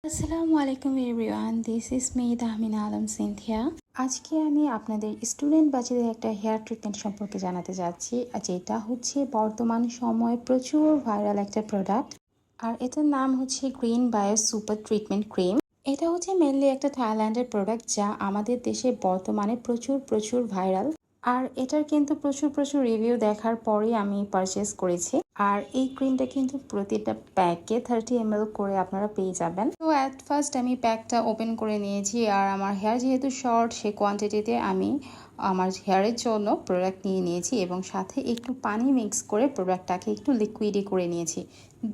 আসসালামু আলাইকুম everyone, this is me Tahmina Alam Sinthia. আজকে আমি আপনাদের স্টুডেন্ট বাচ্চাদের একটা হেয়ার ট্রিটমেন্ট সম্পর্কে জানাতে যাচ্ছি, যেটা হচ্ছে বর্তমান সময়ে প্রচুর ভাইরাল একটা প্রোডাক্ট। আর এটার নাম হচ্ছে green bio super treatment cream. এটা হচ্ছে মেনলি একটা থাইল্যান্ডের প্রোডাক্ট, যা আমাদের দেশে বর্তমানে প্রচুর প্রচুর ভাইরাল। আর এটার কিন্তু প্রচুর প্রচুর রিভিউ দেখার পরেই আমি পারচেস করেছি। আর এই ক্রিমটা কিন্তু প্রতিটা প্যাকে 30 ml করে আপনারা পেয়ে যাবেন। তো অ্যাট ফার্স্ট আমি প্যাকটা ওপেন করে নিয়েছি। আর আমার হেয়ার যেহেতু শর্ট, সে কোয়ান্টিটিতে আমি আমার হেয়ারের জন্য প্রোডাক্ট নিয়ে নিয়েছি এবং সাথে একটু পানি মিক্স করে প্রোডাক্টটাকে একটু লিকুইডি করে নিয়েছি।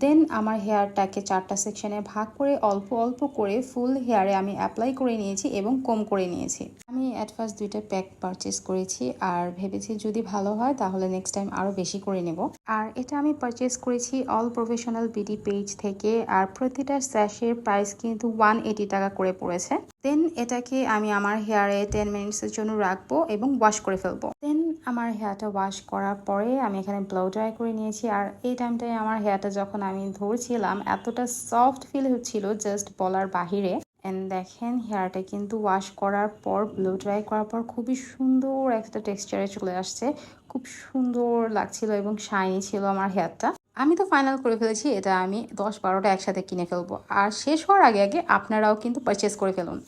দেন আমার হেয়ারটাকে 4টা সেকশনে ভাগ করে অল্প অল্প করে ফুল হেয়ারে আমি অ্যাপ্লাই করে নিয়েছি এবং কম করে নিয়েছি। আমি অ্যাট ফার্স্ট 2টা প্যাক পারচেস করেছি আর ভেবেছি যদি ভালো হয় তাহলে নেক্সট টাইম আরও বেশি করে নেব। আর এটা আমি পারচেস করেছি অল প্রফেশনাল বিডি পেজ থেকে। আর প্রতিটা স্যাশের প্রাইস কিন্তু 180 টাকা করে পড়েছে। দেন এটাকে আমি আমার হেয়ারে 10 মিনিটসের জন্য রাখবো এবং ওয়াশ করে ফেলবো। দেন আমার হেয়ারটা ওয়াশ করার পরে আমি এখানে ব্লো ড্রাই করে নিয়েছি। আর এই টাইমটায় আমার হেয়ারটা যখন আমি ধরছিলাম এতটা সফট ফিল হচ্ছিল, জাস্ট বলার বাহিরে। এন্ড দেখেন হেয়ারটা কিন্তু ওয়াশ করার পর, ব্লো ড্রাই করার পর খুবই সুন্দর একটা টেক্সচারে চলে আসছে। খুব সুন্দর লাগছিল এবং শাইনি ছিল আমার হেয়ারটা। আমি তো ফাইনাল করে ফেলেছি, এটা আমি 10-12টা একসাথে কিনে ফেলবো। আর শেষ হওয়ার আগে আগে আপনারাও কিন্তু পারচেস করে ফেলুন।